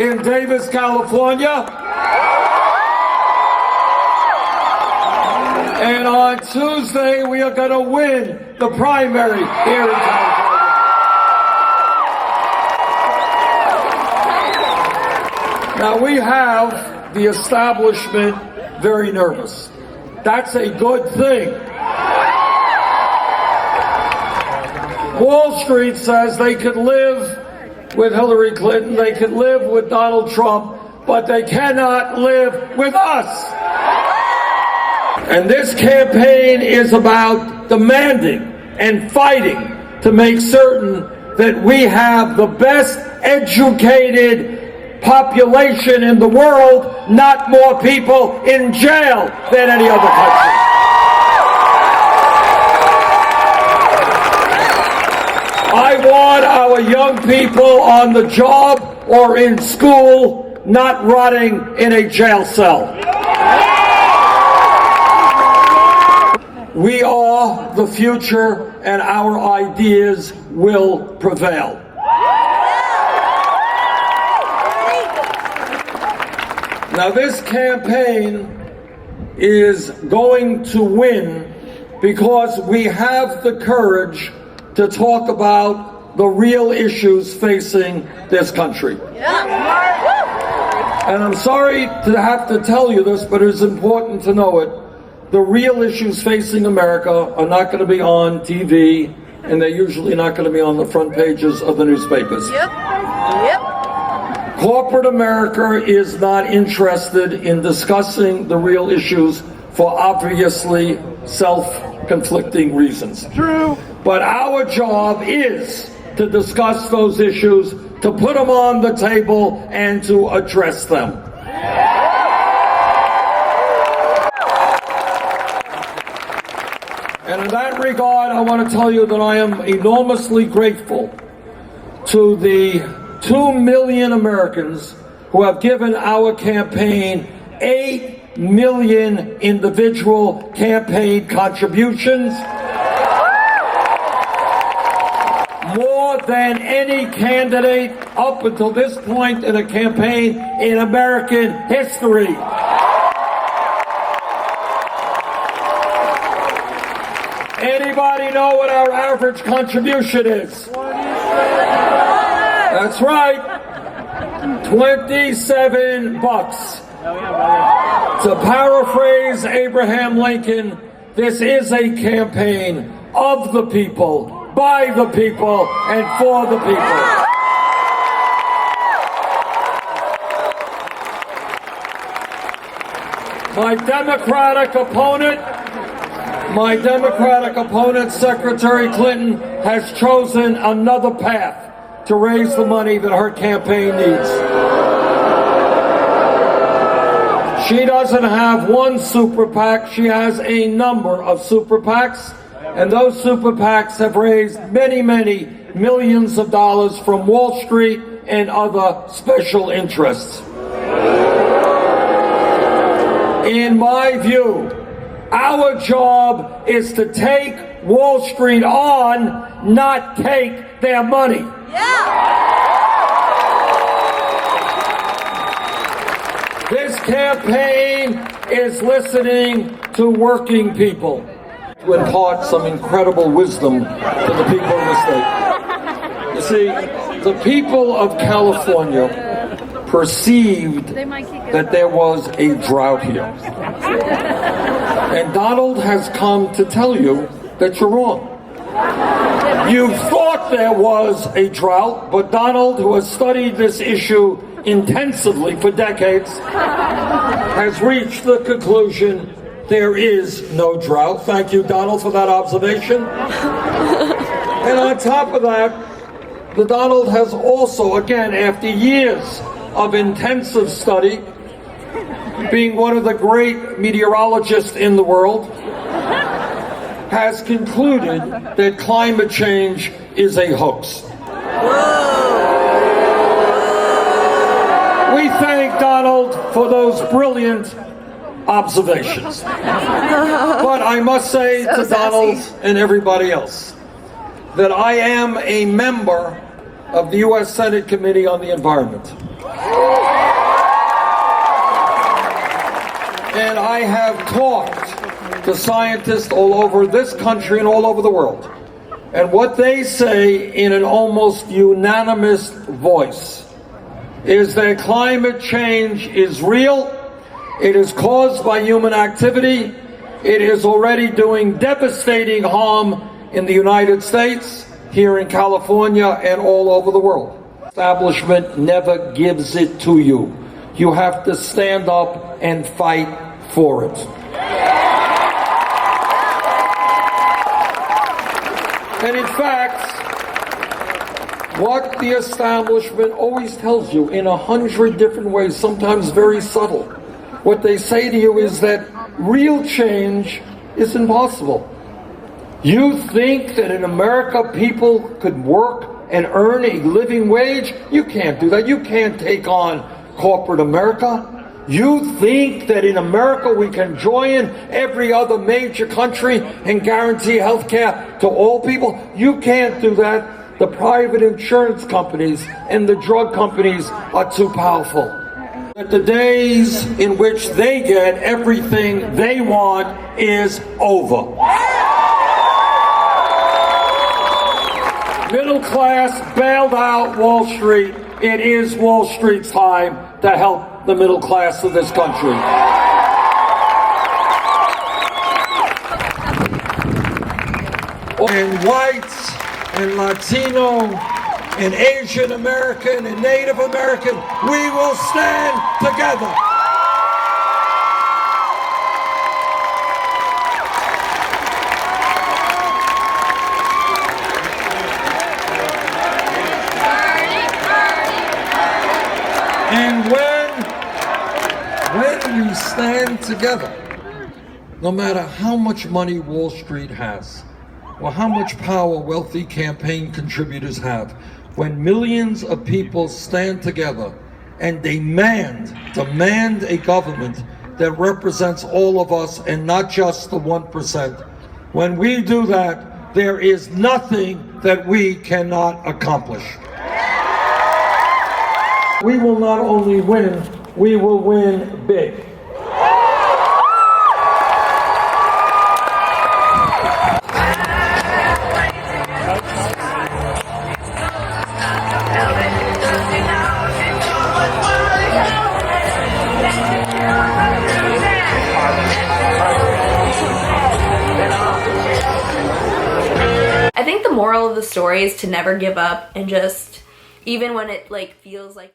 in Davis, California. And on Tuesday, we are going to win the primary here in California. Now, we have the establishment very nervous. That's a good thing. Wall Street says they could live with Hillary Clinton, they could live with Donald Trump, but they cannot live with us. And this campaign is about demanding and fighting to make certain that we have the best educated population in the world, not more people in jail than any other country. I want our young people on the job or in school, not rotting in a jail cell. We are the future, and our ideas will prevail. Now, this campaign is going to win because we have the courage to talk about the real issues facing this country. And I'm sorry to have to tell you this, but it's important to know it. The real issues facing America are not going to be on TV, and they're usually not going to be on the front pages of the newspapers. Corporate America is not interested in discussing the real issues for obviously self-conflicting reasons. True. But our job is to discuss those issues, to put them on the table, and to address them. And in that regard, I want to tell you that I am enormously grateful to the 2 million Americans who have given our campaign 8 million individual campaign contributions, more than any candidate up until this point in a campaign in American history. Anybody know what our average contribution is? That's right, $27. To paraphrase Abraham Lincoln, this is a campaign of the people, by the people, and for the people. My Democratic opponent, Secretary Clinton, has chosen another path to raise the money that her campaign needs. She doesn't have one super PAC, she has a number of super PACs, and those super PACs have raised many, many millions of dollars from Wall Street and other special interests. In my view, our job is to take Wall Street on, not take their money. This campaign is listening to working people to impart some incredible wisdom to the people of the state. You see, the people of California perceived that there was a drought here. And Donald has come to tell you that you're wrong. You thought there was a drought, but Donald, who has studied this issue intensively for decades, has reached the conclusion there is no drought. Thank you, Donald, for that observation. And on top of that, the Donald has also, again, after years of intensive study, being one of the great meteorologists in the world, has concluded that climate change is a hoax. We thank Donald for those brilliant observations. But I must say to Donald and everybody else that I am a member of the U.S. Senate Committee on the Environment. And I have talked to scientists all over this country and all over the world. And what they say in an almost unanimous voice is that climate change is real, it is caused by human activity, it is already doing devastating harm in the United States, here in California, and all over the world. Establishment never gives it to you. You have to stand up and fight for it. And in fact, what the establishment always tells you in 100 different ways, sometimes very subtle, what they say to you is that real change is impossible. You think that in America people could work and earn a living wage? You can't do that. You can't take on corporate America. You think that in America we can join every other major country and guarantee health care to all people? You can't do that. The private insurance companies and the drug companies are too powerful. That the days in which they get everything they want is over. Middle class bailed out Wall Street. It is Wall Street's time to help the middle class of this country. And whites and Latino and Asian American and Native American, we will stand together. And when we stand together, no matter how much money Wall Street has, or how much power wealthy campaign contributors have, when millions of people stand together and demand a government that represents all of us and not just the 1%, when we do that, there is nothing that we cannot accomplish. We will not only win, we will win big. I think the moral of the story is to never give up and just, even when it feels like